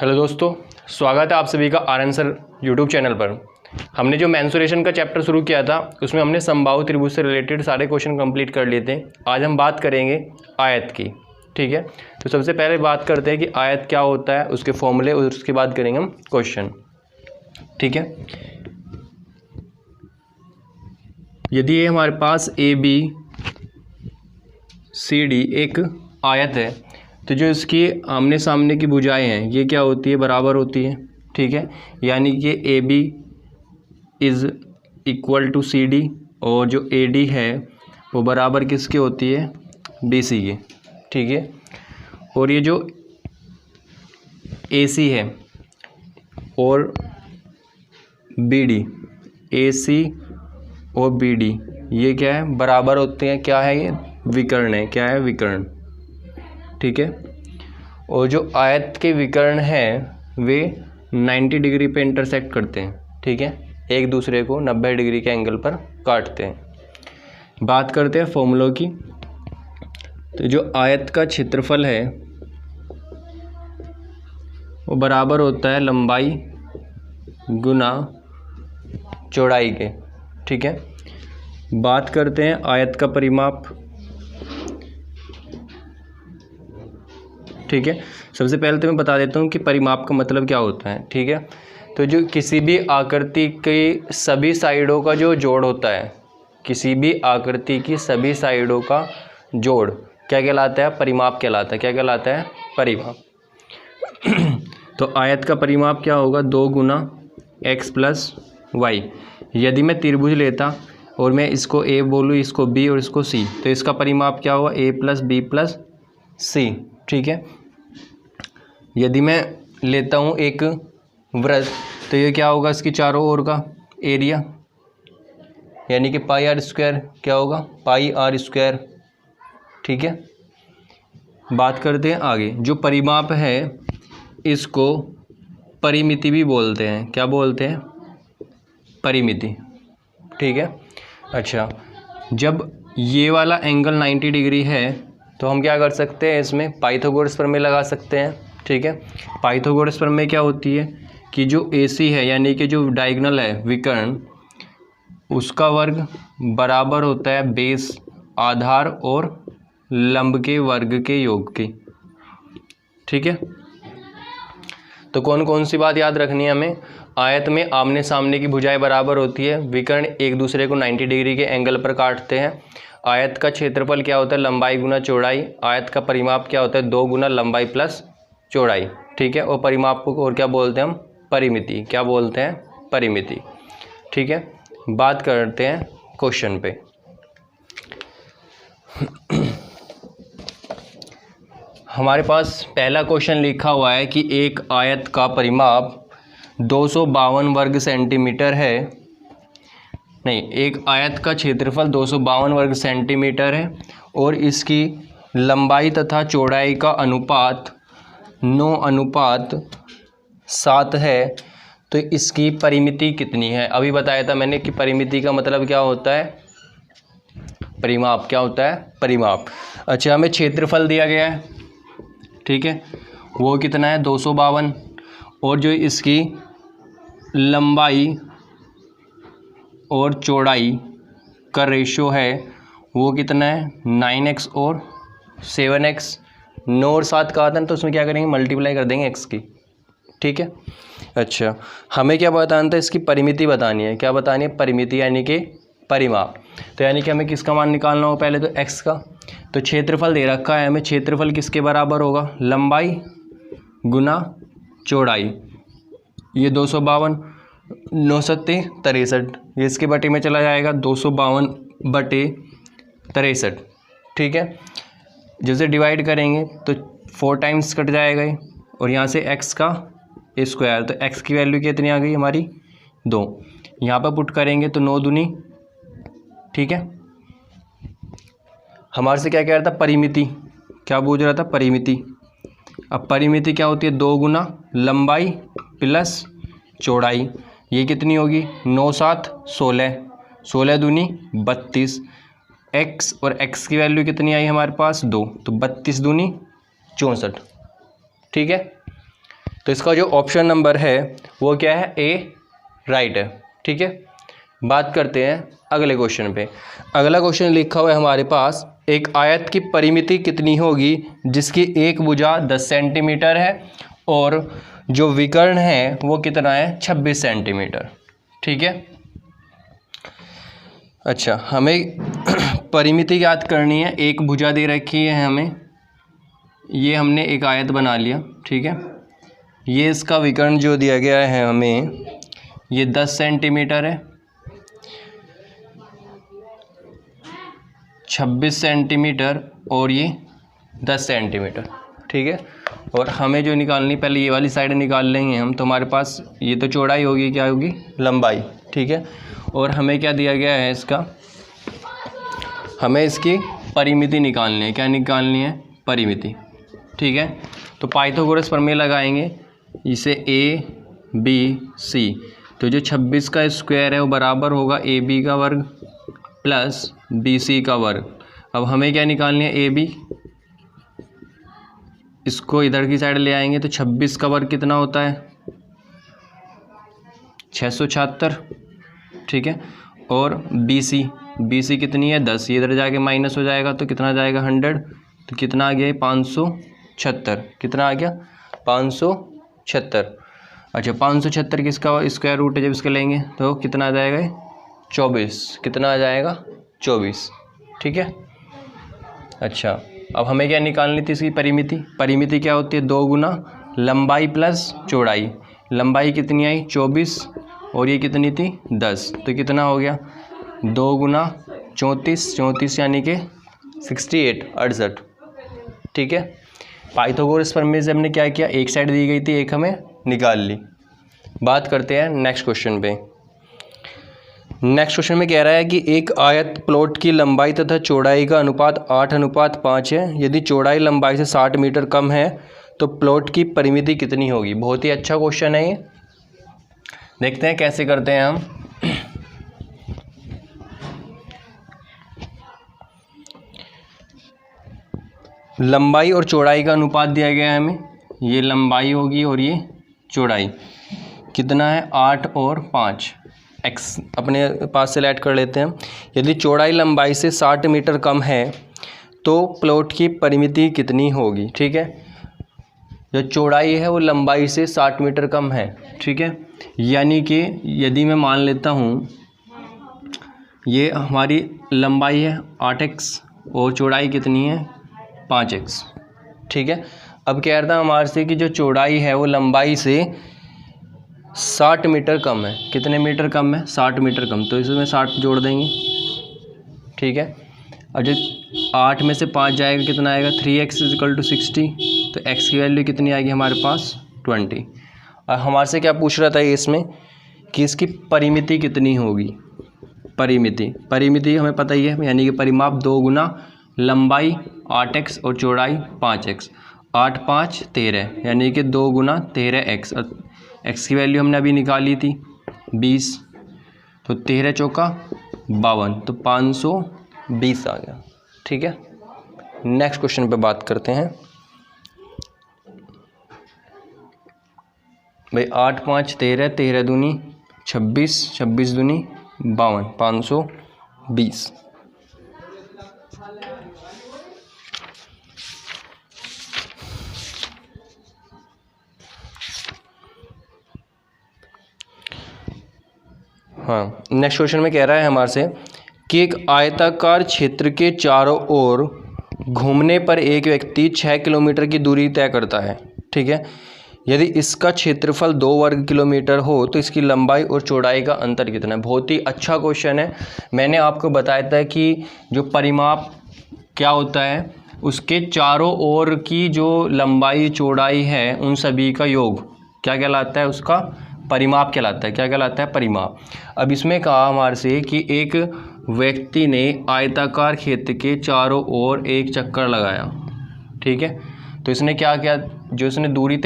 Hello दोस्तों, स्वागत है आप सभी का आर सर यूट्यूब चैनल पर। हमने जो मेंसुरेशन का चैप्टर शुरू किया था उसमें हमने समबाहु त्रिभुज से रिलेटेड सारे क्वेश्चन कंप्लीट कर लिए थे। आज हम बात करेंगे आयत की। ठीक है, तो सबसे पहले बात करते हैं कि आयत क्या होता है, उसके फॉर्मूले, और उसके बाद करेंगे हम क्वेश्चन। ठीक है, यदि ये हमारे पास ए बी सी डी एक आयत है तो जो इसकी आमने सामने की भुजाएं हैं ये क्या होती है, बराबर होती है। ठीक है, यानी कि A B is equal to C D और जो ए डी है वो बराबर किसकी होती है, बी सी की। ठीक है, और ये जो ए सी है और बी डी, ए सी और बी डी ये क्या है, बराबर होते हैं। क्या है ये, विकर्ण है। क्या है, विकर्ण। ठीक है, और जो आयत के विकर्ण हैं वे 90 डिग्री पे इंटरसेक्ट करते हैं। ठीक है, एक दूसरे को 90 डिग्री के एंगल पर काटते हैं। बात करते हैं फॉर्मूलों की। तो जो आयत का क्षेत्रफल है वो बराबर होता है लंबाई गुना चौड़ाई के। ठीक है, बात करते हैं आयत का परिमाप। ठीक है, सबसे पहले तो मैं बता देता हूँ कि परिमाप का मतलब क्या होता है। ठीक है, तो जो किसी भी आकृति की सभी साइडों का जो जोड़ होता है, किसी भी आकृति की सभी साइडों का जोड़ क्या कहलाता है, परिमाप कहलाता है। क्या कहलाता है, परिमाप। तो आयत का परिमाप क्या होगा, 2 गुना एक्स प्लस वाई। यदि मैं त्रिभुज लेता और मैं इसको ए बोलूँ, इसको बी और इसको सी, तो इसका परिमाप क्या होगा, ए प्लस बी प्लस सी। ठीक है, यदि मैं लेता हूँ एक वृत्त तो ये क्या होगा, इसकी चारों ओर का एरिया, यानी कि पाई आर स्क्वायर। क्या होगा, पाई आर स्क्वायर। ठीक है, बात करते हैं आगे। जो परिमाप है इसको परिमिति भी बोलते हैं। क्या बोलते हैं, परिमिति। ठीक है, अच्छा, जब ये वाला एंगल 90 डिग्री है तो हम क्या कर सकते हैं, इसमें पाइथागोरस प्रमेय लगा सकते हैं। ठीक है, पाइथागोरस प्रमेय क्या होती है कि जो AC है यानी कि जो डायगोनल है, विकर्ण, उसका वर्ग बराबर होता है बेस, आधार और लंब के वर्ग के योग की। ठीक है, तो कौन कौन सी बात याद रखनी है हमें, आयत में आमने सामने की भुजाएं बराबर होती है, विकर्ण एक दूसरे को 90 डिग्री के एंगल पर काटते हैं। आयत का क्षेत्रफल क्या होता है, लंबाई गुना चौड़ाई। आयत का परिमाप क्या होता है, 2 गुना लंबाई प्लस चौड़ाई। ठीक है, और परिमाप को और क्या बोलते हैं हम, परिमिति। क्या बोलते हैं, परिमिति। ठीक है, बात करते हैं क्वेश्चन पे। हमारे पास पहला क्वेश्चन लिखा हुआ है कि एक आयत का परिमाप 252 वर्ग सेंटीमीटर है। नहीं, एक आयत का क्षेत्रफल 252 वर्ग सेंटीमीटर है और इसकी लंबाई तथा चौड़ाई का अनुपात 9:7 है। तो इसकी परिमिति कितनी है। अभी बताया था मैंने कि परिमिति का मतलब क्या होता है, परिमाप। क्या होता है, परिमाप। अच्छा, हमें क्षेत्रफल दिया गया है। ठीक है, वो कितना है, 252, और जो इसकी लंबाई और चौड़ाई का रेशो है वो कितना है, 9x और 7x। 9 और 7 का आता है तो उसमें क्या करेंगे, मल्टीप्लाई कर देंगे x की। ठीक है, अच्छा, हमें क्या बताना था, इसकी परिमिति बतानी है। क्या बतानी है, परिमिति यानी कि परिमाप। तो यानी कि हमें किसका मान निकालना होगा, पहले तो x का। तो क्षेत्रफल दे रखा है हमें, क्षेत्रफल किसके बराबर होगा, लंबाई गुना चौड़ाई। ये 252, 9×7 63, ये इसके बटे में चला जाएगा, 252/63। ठीक है, जैसे डिवाइड करेंगे तो 4 टाइम्स कट जाएगा ये, और यहाँ से x का स्क्वायर। तो x की वैल्यू कितनी आ गई हमारी, 2। यहाँ पर पुट करेंगे तो 9 दूनी। ठीक है, हमारे से क्या कह रहा था, परिमिति। क्या पूछ रहा था, परिमिति। अब परिमिति क्या होती है, 2 गुना लंबाई प्लस चौड़ाई। ये कितनी होगी, 9×7 16, 16 दूनी 32। x और x की वैल्यू कितनी आई हमारे पास, 2, तो 32 दूनी 64। ठीक है, तो इसका जो ऑप्शन नंबर है वो क्या है, ए राइट है। ठीक है, बात करते हैं अगले क्वेश्चन पे। अगला क्वेश्चन लिखा हुआ है हमारे पास, एक आयत की परिमिति कितनी होगी जिसकी एक भुजा 10 सेंटीमीटर है और जो विकर्ण है वो कितना है, 26 सेंटीमीटर। ठीक है, अच्छा हमें परिमिति याद करनी है। एक भुजा दे रखी है हमें, ये हमने एक आयत बना लिया। ठीक है, ये इसका विकर्ण जो दिया गया है हमें, ये 10 सेंटीमीटर है, 26 सेंटीमीटर और ये 10 सेंटीमीटर। ठीक है, और हमें जो निकालनी, पहले ये वाली साइड निकाल लेंगे हम, तो हमारे पास ये तो चौड़ाई होगी, क्या होगी, लंबाई। ठीक है, और हमें क्या दिया गया है इसका, हमें इसकी परिमिति निकालनी है। क्या निकालनी है, परिमिति। ठीक है, तो पाइथागोरस प्रमेय लगाएंगे, इसे ए बी सी, तो जो 26 का स्क्वायर है वो बराबर होगा ए बी का वर्ग प्लस बी सी का वर्ग। अब हमें क्या निकालनी है, ए बी, इसको इधर की साइड ले आएंगे तो 26 का वर्ग कितना होता है, 676। ठीक है, और बी सी कितनी है, 10, ये इधर जाके माइनस हो जाएगा तो कितना जाएगा, 100, तो कितना आ गया, 576। कितना आ गया, 576। अच्छा 576 किसका स्क्वायर रूट है, जब इसका लेंगे तो कितना आ जाएगा, 24। कितना आ जाएगा, 24। ठीक है, अच्छा अब हमें क्या निकालनी थी, इसकी परिमिति। परिमिति क्या होती है, 2 गुना लंबाई प्लस चौड़ाई। लंबाई कितनी आई, 24, और ये कितनी थी, 10, तो कितना हो गया, 2 गुना 34, 34 यानी कि 68, 68। ठीक है, पाइथागोरस प्रमेय से हमने क्या किया, एक साइड दी गई थी, एक हमें निकाल ली। बात करते हैं नेक्स्ट क्वेश्चन पे। नेक्स्ट क्वेश्चन में कह रहा है कि एक आयत प्लॉट की लंबाई तथा चौड़ाई का अनुपात 8:5 है। यदि चौड़ाई लंबाई से 60 मीटर कम है तो प्लॉट की परिमिति कितनी होगी। बहुत ही अच्छा क्वेश्चन है ये, देखते हैं कैसे करते हैं हम। लंबाई और चौड़ाई का अनुपात दिया गया है हमें, ये लंबाई होगी और ये चौड़ाई कितना है, 8 और 5। एक्स अपने पास सेलेक्ट कर लेते हैं। यदि चौड़ाई लंबाई से 60 मीटर कम है तो प्लॉट की परिमिति कितनी होगी। ठीक है, जो चौड़ाई है वो लंबाई से 60 मीटर कम है। ठीक है, यानी कि यदि मैं मान लेता हूँ ये हमारी लंबाई है 8x और चौड़ाई कितनी है, 5x। ठीक है, अब कह रहा था हमारे से कि जो चौड़ाई है वो लंबाई से 60 मीटर कम है। कितने मीटर कम है, 60 मीटर कम, तो इसमें 60 जोड़ देंगे। ठीक है, और जो 8 में से 5 जाएगा कितना आएगा, 3x = 60, तो x की वैल्यू कितनी आएगी हमारे पास, 20। और हमारे से क्या पूछ रहा था इसमें कि इसकी परिमिति कितनी होगी। परिमिति हमें पता ही है, यानी कि परिमाप 2 गुना लंबाई 8x और चौड़ाई 5x। 8 5 13, यानी कि 2 गुना 13x, और x की वैल्यू हमने अभी निकाली थी 20, तो 13 चौका 52, तो 520 आ गया। ठीक है, नेक्स्ट क्वेश्चन पे बात करते हैं भाई। 8 5 13, 13 दूनी 26, 26 दूनी 52, 520। हाँ, नेक्स्ट क्वेश्चन में कह रहा है हमारे से कि एक आयताकार क्षेत्र के चारों ओर घूमने पर एक व्यक्ति 6 किलोमीटर की दूरी तय करता है। ठीक है, यदि इसका क्षेत्रफल 2 वर्ग किलोमीटर हो तो इसकी लंबाई और चौड़ाई का अंतर कितना है। बहुत ही अच्छा क्वेश्चन है। मैंने आपको बताया था कि जो परिमाप क्या होता है, उसके चारों ओर की जो लंबाई चौड़ाई है उन सभी का योग क्या कहलाता है, उसका परिमाप कहलाता है। क्या कहलाता है, परिमाप। अब इसमें कहा हमारे से कि एक व्यक्ति ने आयताकार क्षेत्र के चारों ओर एक चक्कर लगाया। ठीक है, तो इसने क्या किया, जो इसने दूरी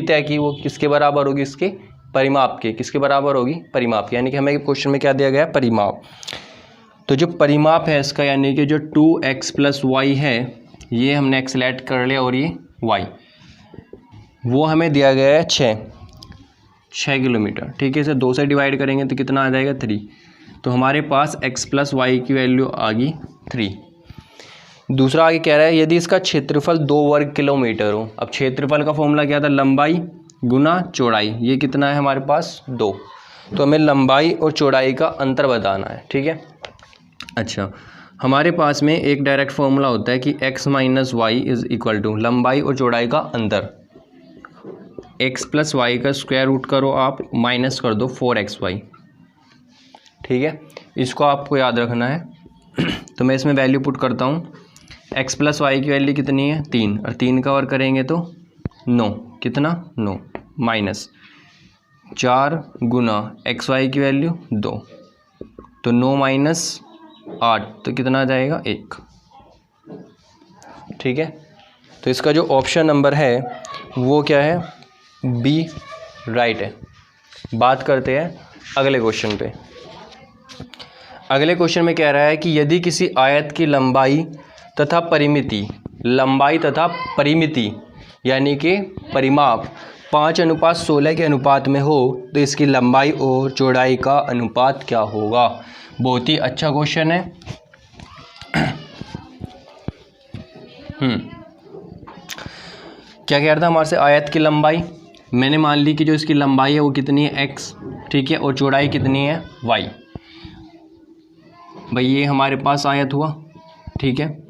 तय की वो किसके बराबर होगी, इसके परिमाप के। किसके बराबर होगी, परिमाप के। यानी कि हमें क्वेश्चन में क्या दिया गया है, परिमाप। तो जो परिमाप है इसका, यानी कि जो 2x + y है, ये हमने x सेलेक्ट कर लिया और ये y। वो हमें दिया गया है 6 किलोमीटर, ठीक है। इसे 2 से डिवाइड करेंगे तो कितना आ जाएगा 3। तो हमारे पास x प्लस वाई की वैल्यू आ गई 3। दूसरा आगे कह रहा है यदि इसका क्षेत्रफल 2 वर्ग किलोमीटर हो। अब क्षेत्रफल का फॉर्मूला क्या था, लंबाई गुना चौड़ाई। ये कितना है हमारे पास 2। तो हमें लंबाई और चौड़ाई का अंतर बताना है, ठीक है। अच्छा, हमारे पास में एक डायरेक्ट फॉर्मूला होता है कि x minus Y is equal to लंबाई और चौड़ाई का अंतर, x प्लस वाई का स्क्वायर रूट करो आप, माइनस कर दो 4xy, ठीक है। इसको आपको याद रखना है। तो मैं इसमें वैल्यू पुट करता हूँ। x प्लस वाई की वैल्यू कितनी है 3, और 3 का वर्ग करेंगे तो 9, कितना 9, माइनस 4 गुना एक्स वाई की वैल्यू 2, तो 9 माइनस 8 तो कितना आ जाएगा 1, ठीक है। तो इसका जो ऑप्शन नंबर है वो क्या है, बी राइट है। बात करते हैं अगले क्वेश्चन पे। अगले क्वेश्चन में कह रहा है कि यदि किसी आयत की लंबाई तथा परिमिति यानी कि परिमाप 5:16 के अनुपात में हो तो इसकी लंबाई और चौड़ाई का अनुपात क्या होगा। बहुत ही अच्छा क्वेश्चन है। क्या कह रहा था हमारे से, आयत की लंबाई मैंने मान ली कि जो इसकी लंबाई है वो कितनी है x, ठीक है, और चौड़ाई कितनी है y। भाई ये हमारे पास आयत हुआ, ठीक है।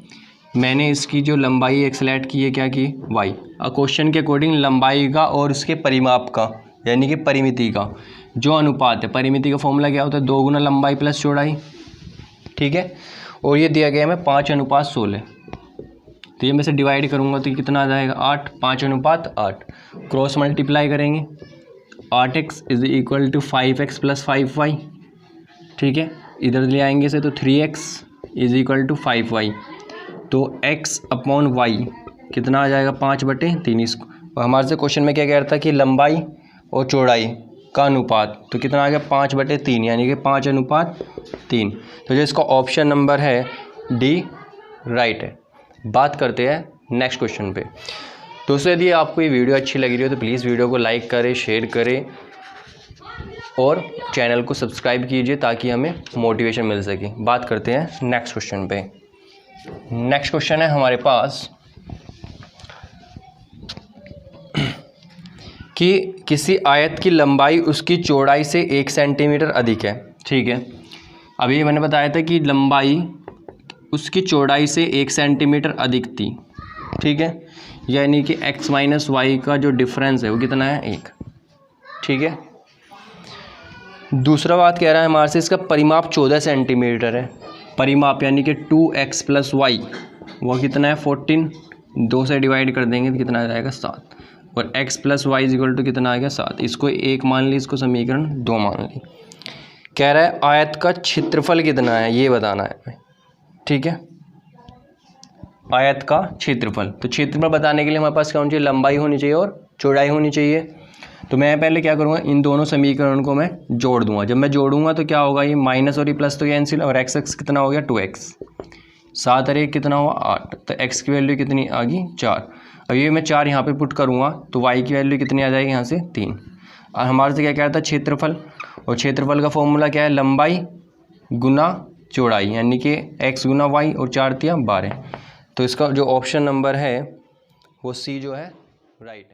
मैंने इसकी जो लंबाई x सेलेक्ट की है क्या की y। क्वेश्चन के अकॉर्डिंग लंबाई का और उसके परिमाप का यानी कि परिमिति का जो अनुपात है, परिमिति का फॉर्मूला क्या होता है 2 गुना लंबाई प्लस चौड़ाई, ठीक है। और ये दिया गया है 5:16। तो ये मैं से डिवाइड करूँगा तो कितना आ जाएगा 8, 5:8। क्रॉस मल्टीप्लाई करेंगे 8x is equal to 5x plus 5y, ठीक है। इधर ले आएंगे से तो 3x is equal to 5y, तो x अपॉन y कितना आ जाएगा 5/3। इसको और हमारे से क्वेश्चन में क्या कह रहा था कि लंबाई और चौड़ाई का अनुपात, तो कितना आ गया 5/3 यानी कि 5:3। तो जो इसका ऑप्शन नंबर है डी राइट है। बात करते हैं नेक्स्ट क्वेश्चन पे। दोस्तों यदि आपको ये वीडियो अच्छी लग रही हो तो प्लीज़ वीडियो को लाइक करें, शेयर करें और चैनल को सब्सक्राइब कीजिए ताकि हमें मोटिवेशन मिल सके। बात करते हैं नेक्स्ट क्वेश्चन पे। नेक्स्ट क्वेश्चन है हमारे पास कि किसी आयत की लंबाई उसकी चौड़ाई से 1 सेंटीमीटर अधिक है, ठीक है। अभी मैंने बताया था कि लंबाई उसकी चौड़ाई से 1 सेंटीमीटर अधिक थी, ठीक है, यानी कि x माइनस वाई का जो डिफरेंस है वो कितना है 1, ठीक है। दूसरा बात कह रहा है हमारे से इसका परिमाप 14 सेंटीमीटर है। परिमाप यानी कि 2x प्लस वाई वो कितना है 14, 2 से डिवाइड कर देंगे तो कितना आ जाएगा 7, और x plus Y is equal to कितना आ गया 7। इसको 1 मान ली, इसको समीकरण 2 मान ली। कह रहा है आयत का क्षेत्रफल कितना है ये बताना है, ठीक है। आयत का क्षेत्रफल, तो क्षेत्रफल बताने के लिए हमारे पास क्या होनी चाहिए, लंबाई होनी चाहिए और चौड़ाई होनी चाहिए। तो मैं पहले क्या करूँगा, इन दोनों समीकरण को मैं जोड़ दूंगा। जब मैं जोड़ूंगा तो क्या होगा, ये माइनस और ये प्लस तो कैंसिल, और x कितना हो गया 2x, 7 और 1 कितना हुआ 8, तो x की वैल्यू कितनी आ गई 4। अब ये मैं 4 यहाँ पे पुट करूँगा तो y की वैल्यू कितनी आ जाएगी यहाँ से 3। और हमारे से क्या कह रहा था क्षेत्रफल, और क्षेत्रफल का फॉर्मूला क्या है लंबाई गुना चौड़ाई यानी कि x गुना y, और 4 × 3 = 12। तो इसका जो ऑप्शन नंबर है वो सी जो है राइट है।